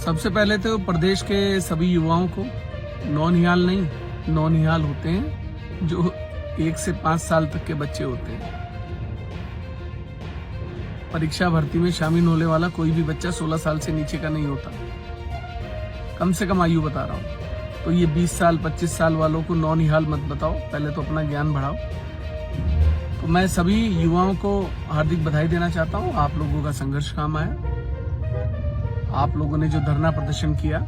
सबसे पहले तो प्रदेश के सभी युवाओं को नौनिहाल नहीं, नौनिहाल होते हैं जो 1 से 5 साल तक के बच्चे होते हैं। परीक्षा भर्ती में शामिल होने वाला कोई भी बच्चा 16 साल से नीचे का नहीं होता, कम से कम आयु बता रहा हूं। तो ये 20 साल 25 साल वालों को नौनिहाल मत बताओ, पहले तो अपना ज्ञान बढ़ाओ। तो मैं सभी युवाओं को हार्दिक बधाई देना चाहता हूं। आप लोगों का संघर्ष काम आया, आप लोगों ने जो धरना प्रदर्शन किया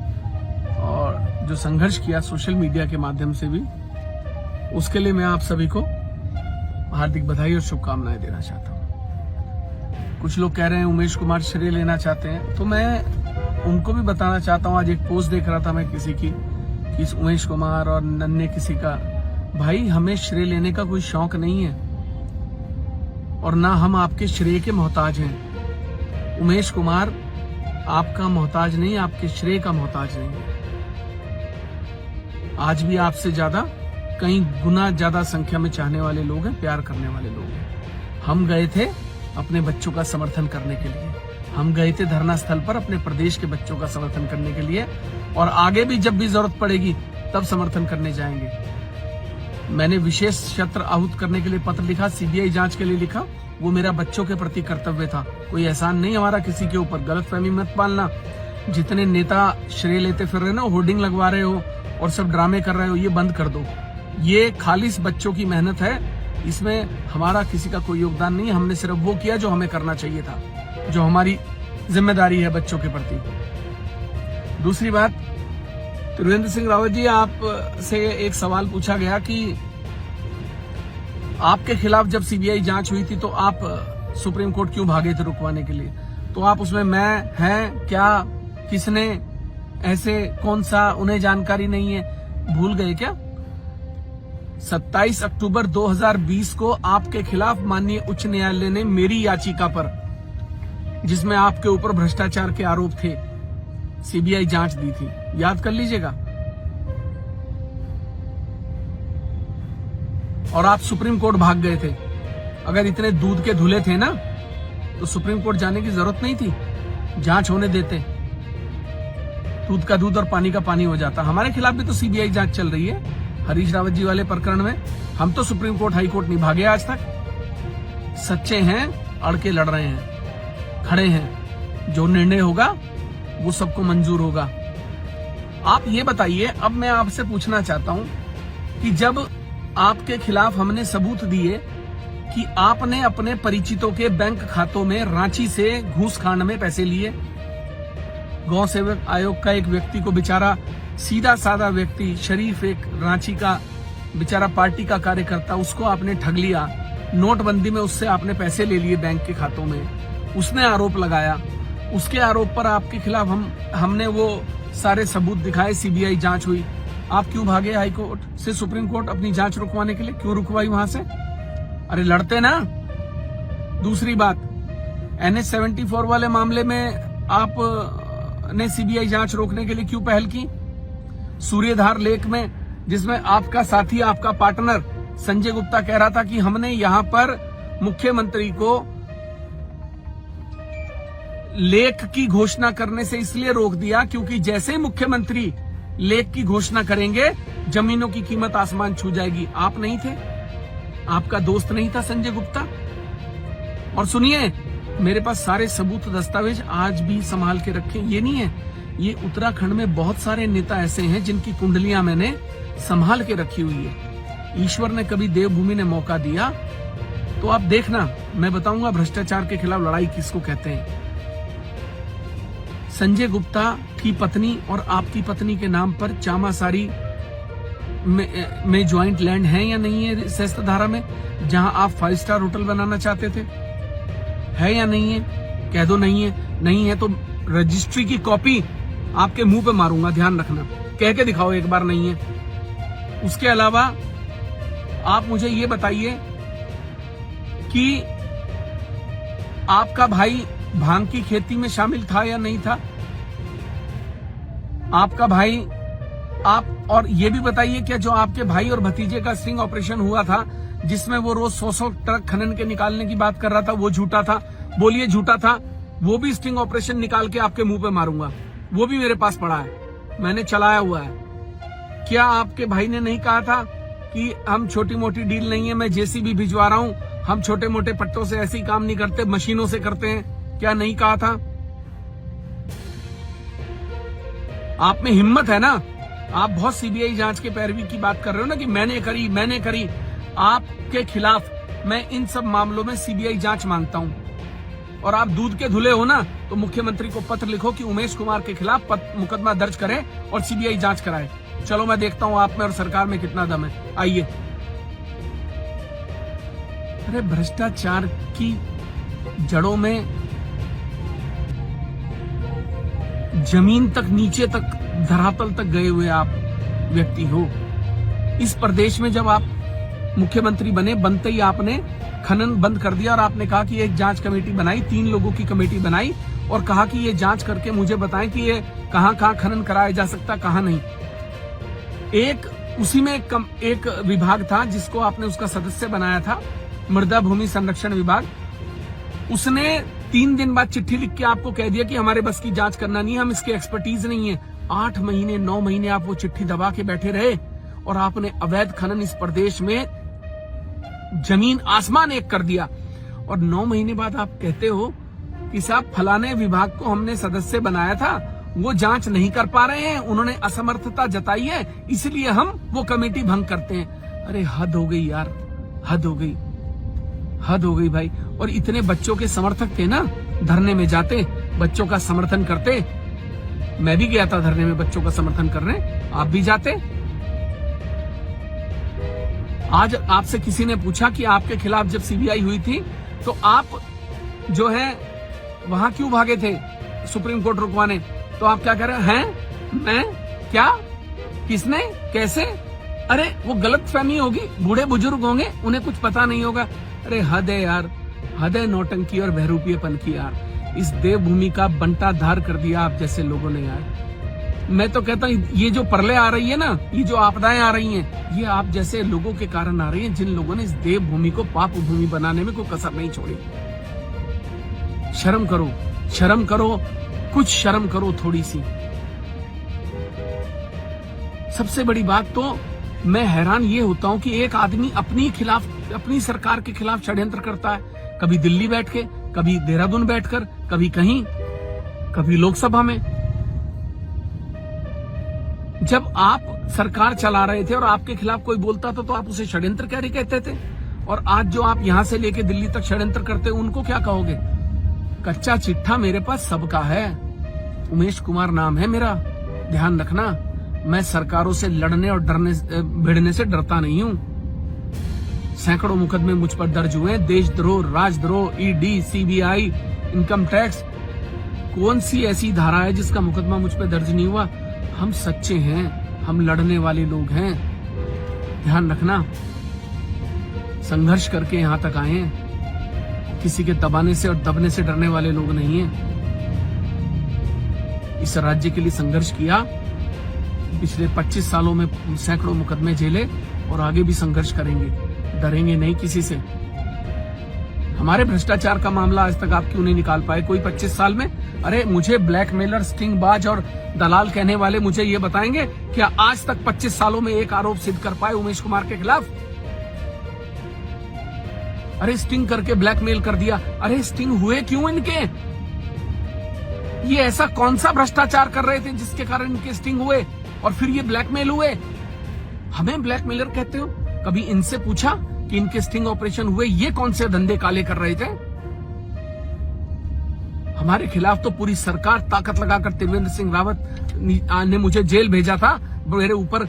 और जो संघर्ष किया सोशल मीडिया के माध्यम से भी, उसके लिए मैं आप सभी को हार्दिक बधाई और शुभकामनाएं देना चाहता हूं। कुछ लोग कह रहे हैं उमेश कुमार श्रेय लेना चाहते हैं, तो मैं उनको भी बताना चाहता हूं। आज एक पोस्ट देख रहा था मैं किसी की कि उमेश कुमार और नन्हे किसी का, भाई हमें श्रेय लेने का कोई शौक नहीं है और ना हम आपके श्रेय के मोहताज हैं। उमेश कुमार आपका मोहताज नहीं, आपके श्रेय का मोहताज नहीं है। आज भी आपसे ज्यादा, कई गुना ज्यादा संख्या में चाहने वाले लोग हैं, प्यार करने वाले लोग हैं। हम गए थे अपने बच्चों का समर्थन करने के लिए, हम गए थे धरना स्थल पर अपने प्रदेश के बच्चों का समर्थन करने के लिए, और आगे भी जब भी जरूरत पड़ेगी तब समर्थन करने जाएंगे। मैंने विशेष सत्र आहूत करने के लिए पत्र लिखा, सीबीआई जांच के लिए लिखा, वो मेरा बच्चों के प्रति कर्तव्य था, कोई एहसान नहीं हमारा किसी के ऊपर। गलतफहमी मत पालना। जितने नेता श्रेय लेते फिर रहे ना, होर्डिंग लगवा रहे हो और सब ड्रामे कर रहे हो, ये बंद कर दो। ये खालिस बच्चों की मेहनत है, इसमें हमारा किसी का कोई योगदान नहीं है। हमने सिर्फ वो किया जो हमें करना चाहिए था, जो हमारी जिम्मेदारी है बच्चों के प्रति। दूसरी बात, त्रिवेंद्र सिंह रावत जी, आप से एक सवाल पूछा गया कि आपके खिलाफ जब सीबीआई जांच हुई थी तो आप सुप्रीम कोर्ट क्यों भागे थे रुकवाने के लिए? तो आप उसमें मैं, हैं, क्या, किसने, ऐसे कौन सा, उन्हें जानकारी नहीं है, भूल गए क्या? 27 अक्टूबर 2020 को आपके खिलाफ माननीय उच्च न्यायालय ने मेरी याचिका पर, जिसमें आपके ऊपर भ्रष्टाचार के आरोप थे, सीबीआई जांच दी थी। याद कर लीजिएगा। और आप सुप्रीम कोर्ट भाग गए थे। अगर इतने दूध के धुले थे ना, तो सुप्रीम कोर्ट जाने की जरूरत नहीं थी, जांच होने देते, दूध का दूध और पानी का पानी हो जाता। हमारे खिलाफ भी तो सीबीआई जांच चल रही है, हरीश रावत जी वाले प्रकरण में। हम तो सुप्रीम कोर्ट हाई कोर्ट नहीं भागे आज तक। सच्चे हैं, अड़ के लड़ रहे हैं, खड़े हैं। जो निर्णय होगा वो सबको मंजूर होगा। आप ये बताइए, अब मैं आपसे पूछना चाहता हूं कि जब आपके खिलाफ हमने सबूत दिए कि आपने अपने परिचितों के बैंक खातों में रांची से घूस खांड में पैसे लिए, गौ सेवक आयोग का एक व्यक्ति को, बेचारा सीधा साधा व्यक्ति, शरीफ एक रांची का बेचारा पार्टी का कार्यकर्ता, उसको आपने ठग लिया। नोटबंदी में उससे आपने पैसे ले लिए बैंक के खातों में, उसने आरोप लगाया। उसके आरोप पर आपके खिलाफ हमने वो सारे सबूत दिखाए, सीबीआई जांच हुई। आप क्यों भागे हाई कोर्ट से सुप्रीम कोर्ट अपनी जांच रुकवाने के लिए? क्यों रुकवाई वहां से? अरे लड़ते ना। दूसरी बात, NH-74 वाले मामले में आप ने सीबीआई जांच रोकने के लिए क्यों पहल की? सूर्यधार लेक में, जिसमें आपका साथी, आपका पार्टनर संजय गुप्ता कह रहा था कि हमने यहां पर मुख्यमंत्री को लेक की घोषणा करने से इसलिए रोक दिया क्योंकि जैसे ही मुख्यमंत्री लेक की घोषणा करेंगे जमीनों की कीमत आसमान छू जाएगी। आप नहीं थे, आपका दोस्त नहीं था संजय गुप्ता। और सुनिए, मेरे पास सारे सबूत दस्तावेज आज भी संभाल के रखे। ये नहीं है, ये उत्तराखंड में बहुत सारे नेता ऐसे हैं जिनकी कुंडलियां मैंने संभाल के रखी हुई है। ईश्वर ने कभी देवभूमि ने मौका दिया तो आप देखना, मैं बताऊंगा भ्रष्टाचार के खिलाफ लड़ाई किसको कहते हैं। संजय गुप्ता की पत्नी और आपकी पत्नी के नाम पर चामासारी में ज्वाइंट लैंड है या नहीं है शस्त्रधारा में, जहां आप 5 स्टार होटल बनाना चाहते थे? है या नहीं है? कह दो नहीं है। नहीं है तो रजिस्ट्री की कॉपी आपके मुंह पे मारूंगा, ध्यान रखना। कह के दिखाओ एक बार नहीं है। उसके अलावा आप मुझे ये बताइए कि आपका भाई भांग की खेती में शामिल था या नहीं था? आपका भाई, आप, और ये भी बताइए क्या जो आपके भाई और भतीजे का स्टिंग ऑपरेशन हुआ था, जिसमें वो रोज 100 ट्रक खनन के निकालने की बात कर रहा था, वो झूठा था? बोलिए झूठा था। वो भी स्टिंग ऑपरेशन निकाल के आपके मुंह पे मारूंगा। वो भी मेरे पास पड़ा है, मैंने चलाया हुआ है। क्या आपके भाई ने नहीं कहा था कि हम छोटी मोटी डील नहीं है, मैं जेसीबी भिजवा रहा हूं, हम छोटे मोटे पट्टों से ऐसे ही काम नहीं करते, मशीनों से करते हैं? क्या नहीं कहा था? आप में हिम्मत है ना, आप बहुत सीबीआई जांच के पैरवी की बात कर रहे हो ना कि मैंने करी। आपके खिलाफ मैं इन सब मामलों में सीबीआई जांच मांगता हूं। और आप दूध के धुले हो ना, तो मुख्यमंत्री को पत्र लिखो कि उमेश कुमार के खिलाफ मुकदमा दर्ज करें और सीबीआई जांच कराए। चलो मैं देखता हूं आप में और सरकार में कितना दम है, आइए। अरे भ्रष्टाचार की जड़ों में जमीन तक, नीचे तक, धरातल तक गए हुए आप व्यक्ति हो। इस प्रदेश में जब आप मुख्यमंत्री बने, बनते ही आपने खनन बंद कर दिया और आपने कहा कि एक जांच कमेटी बनाई, 3 लोगों की कमेटी बनाई और कहा कि ये जांच करके मुझे बताएं कि ये कहां खनन कराया जा सकता, कहां नहीं। उसी में एक विभाग था जिसको आपने उसका सदस्य बनाया था, मृदा भूमि संरक्षण विभाग। उसने 3 दिन बाद चिट्ठी लिख के आपको कह दिया कि हमारे बस की जांच करना नहीं है, हम इसके एक्सपर्टीज नहीं है। 8 महीने 9 महीने आप वो चिट्ठी दबा के बैठे रहे और आपने अवैध खनन इस प्रदेश में जमीन आसमान एक कर दिया। और 9 महीने बाद आप कहते हो कि साहब फलाने विभाग को हमने सदस्य बनाया था, वो जांच नहीं कर पा रहे हैं, उन्होंने असमर्थता जताई है, इसलिए हम वो कमेटी भंग करते हैं। अरे हद हो गई यार, हद हो गई भाई। और इतने बच्चों के समर्थक थे ना, धरने में जाते, बच्चों का समर्थन करते। मैं भी गया था धरने में बच्चों का समर्थन करने, आप भी जाते। आज आपसे किसी ने पूछा कि आपके खिलाफ जब सीबीआई हुई थी तो आप जो है वहां क्यों भागे थे सुप्रीम कोर्ट रुकवाने, तो आप क्या कह रहे हैं? मैं क्या, किसने, कैसे? अरे वो गलत फहमी होगी, बूढ़े बुजुर्ग होंगे, उन्हें कुछ पता नहीं होगा। अरे हद है यार, हद है नौटंकी और बहरूपीयपन की यार। इस देवभूमि का बंटा धार कर दिया आप जैसे लोगों ने यार। मैं तो कहता हूं ये जो प्रलय आ रही है ना, ये जो आपदाएं आ रही हैं, ये आप जैसे लोगों के कारण आ रही हैं, जिन लोगों ने इस देवभूमि को पाप भूमि बनाने में कोई कसर नहीं छोड़ी। शर्म करो, शर्म करो, कुछ शर्म करो थोड़ी सी। सबसे बड़ी बात तो मैं हैरान ये होता हूं कि एक आदमी अपनी सरकार के खिलाफ षड्यंत्र करता है, कभी दिल्ली बैठ के, कभी देहरादून बैठकर, कभी कहीं, कभी लोकसभा में। जब आप सरकार चला रहे थे और आपके खिलाफ कोई बोलता था तो आप उसे षड्यंत्रकारी कहते थे, और आज जो आप यहां से लेके दिल्ली तक षड्यंत्र करते हैं उनको क्या कहोगे? कच्चा चिट्ठा मेरे पास सबका है, उमेश कुमार नाम है मेरा, ध्यान रखना। मैं सरकारों से लड़ने और भिड़ने से डरता नहीं हूं। सैकड़ों मुकदमे मुझ पर दर्ज हुए, देशद्रोह, राजद्रोह, ईडी, सीबीआई, इनकम टैक्स। कौन सी ऐसी धारा है जिसका मुकदमा मुझ पर दर्ज नहीं हुआ? हम सच्चे हैं, हम लड़ने वाले लोग हैं, ध्यान रखना। संघर्ष करके यहां तक आए हैं, किसी के दबाने से और दबने से डरने वाले लोग नहीं हैं। इस राज्य के लिए संघर्ष किया, पिछले 25 सालों में सैकड़ों मुकदमे झेले और आगे भी संघर्ष करेंगे, डरेंगे नहीं किसी से। हमारे भ्रष्टाचार का मामला आज तक आप क्यों नहीं निकाल पाए कोई 25 साल में? अरे मुझे ब्लैकमेलर, स्टिंगबाज और दलाल कहने वाले मुझे ये बताएंगे क्या आज तक 25 सालों में एक आरोप सिद्ध कर पाए उमेश कुमार के खिलाफ? अरे स्टिंग करके ब्लैकमेल कर दिया। अरे स्टिंग हुए क्यों इनके? ये ऐसा कौन सा भ्रष्टाचार कर रहे थे जिसके कारण इनके स्टिंग हुए और फिर ये ब्लैकमेल हुए? हमें ब्लैकमेलर कहते हो? कभी इनसे पूछा कि इनके स्टिंग ऑपरेशन हुए, ये कौन से धंधे काले कर रहे थे? हमारे खिलाफ तो पूरी सरकार ताकत लगाकर त्रिवेंद्र सिंह रावत ने मुझे जेल भेजा था, मेरे ऊपर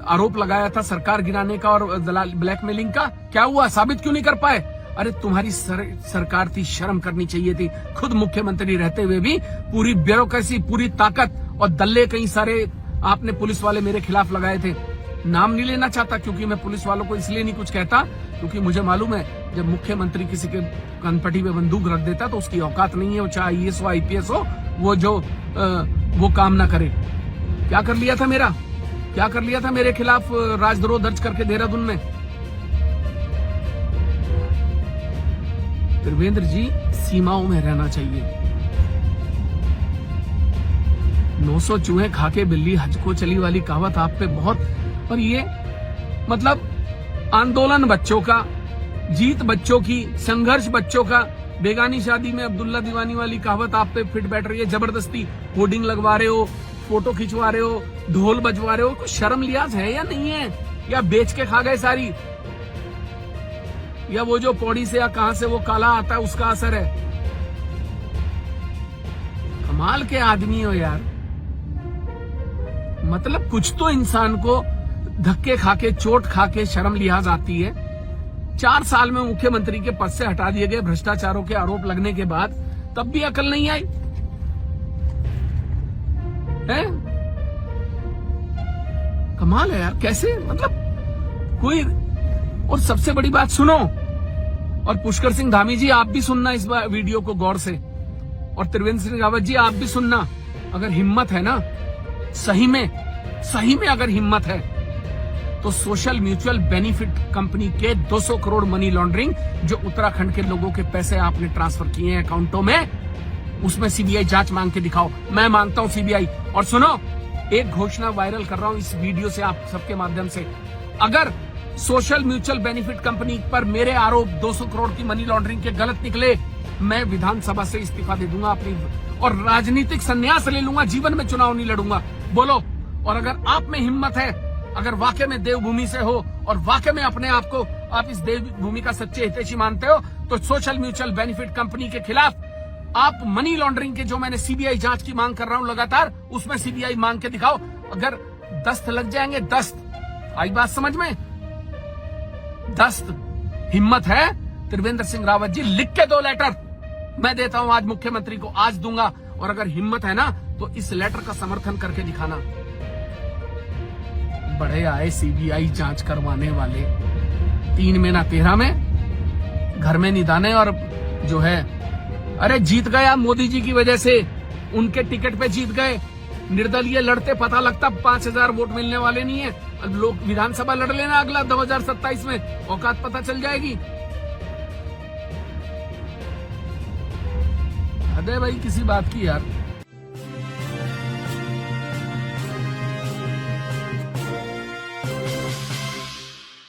आरोप लगाया था सरकार गिराने का और ब्लैकमेलिंग का। क्या हुआ? साबित क्यों नहीं कर पाए? अरे तुम्हारी सरकार थी, शर्म करनी चाहिए थी। खुद मुख्यमंत्री रहते हुए भी पूरी ब्यूरोक्रेसी, पूरी ताकत और दल्ले कई सारे आपने पुलिस वाले मेरे खिलाफ लगाए थे। नाम नहीं लेना चाहता क्योंकि मैं पुलिस वालों को इसलिए नहीं कुछ कहता क्योंकि मुझे मालूम है जब मुख्यमंत्री किसी के कनपटी पे बंदूक रख देता तो उसकी औकात नहीं है, वो चाहे आईएएस हो, आईपीएस हो, वो काम ना करे। क्या कर लिया था मेरे खिलाफ राजद्रोह दर्ज करके देहरादून में? त्रिवेंद्र जी, सीमाओं में रहना चाहिए। 200 चूहे खा के बिल्ली हज को चली वाली कहावत आप पे बहुत, और ये मतलब आंदोलन बच्चों का, जीत बच्चों की, संघर्ष बच्चों का, बेगानी शादी में अब्दुल्ला दीवानी वाली कहावत आप पे फिट बैठ रही है। जबरदस्ती होर्डिंग लगवा रहे हो, फोटो खिंचवा रहे हो, ढोल बजवा रहे हो, कुछ शर्म लिहाज है या नहीं है? या बेच के खा गए सारी? या वो जो पौड़ी से या कहां से वो काला आता है उसका असर है? कमाल के आदमी हो यार। मतलब कुछ तो इंसान को धक्के खा के, चोट खा के शर्म लिहाज आती है। 4 साल में मुख्यमंत्री के पद से हटा दिए गए भ्रष्टाचारों के आरोप लगने के बाद, तब भी अकल नहीं आई है? कमाल है यार, कैसे मतलब कोई। और सबसे बड़ी बात सुनो, और पुष्कर सिंह धामी जी आप भी सुनना इस वीडियो को गौर से, और त्रिवेंद्र सिंह रावत जी आप भी सुनना। अगर हिम्मत है ना, सही में अगर हिम्मत है तो सोशल म्यूचुअल बेनिफिट कंपनी के 200 करोड़ मनी लॉन्ड्रिंग जो उत्तराखंड के लोगों के पैसे आपने ट्रांसफर किए हैं अकाउंटों में, उसमें सीबीआई जांच मांग के दिखाओ। मैं मांगता हूं सीबीआई। और सुनो, एक घोषणा वायरल कर रहा हूं इस वीडियो से आप सबके माध्यम से, अगर सोशल म्यूचुअल बेनिफिट कंपनी पर मेरे आरोप 200 करोड़ की मनी लॉन्ड्रिंग के गलत निकले, मैं विधानसभा से इस्तीफा दे दूंगा अपनी, और राजनीतिक संन्यास ले लूंगा, जीवन में चुनाव नहीं लड़ूंगा। बोलो। और अगर आप में हिम्मत है, अगर वाकई में देवभूमि से हो और वाकई में अपने आप को आप इस देवभूमि का सच्चे हितैषी मानते हो, तो सोशल म्यूचुअल बेनिफिट कंपनी के खिलाफ आप मनी लॉन्ड्रिंग के जो मैंने सीबीआई जांच की मांग कर रहा हूं लगातार, उसमें सीबीआई मांग के दिखाओ। अगर दस्त लग जाएंगे, दस्त आई बात समझ में, दस्त हिम्मत है त्रिवेंद्र सिंह रावत जी लिख के दो लेटर, मैं देता हूं आज मुख्यमंत्री को, आज दूंगा। और अगर हिम्मत है ना तो इस लेटर का समर्थन करके दिखाना। बड़े आए सीबीआई जांच करवाने वाले, 3 में ना 13 में, घर में निदाने, और जो है अरे जीत गया मोदी जी की वजह से, उनके टिकट पे जीत गए। निर्दलीय लड़ते पता लगता 5000 वोट मिलने वाले नहीं है। लोग विधानसभा लड़ लेना अगला 2027 में, औकात पता चल जाएगी। हद है भाई किसी बात की यार।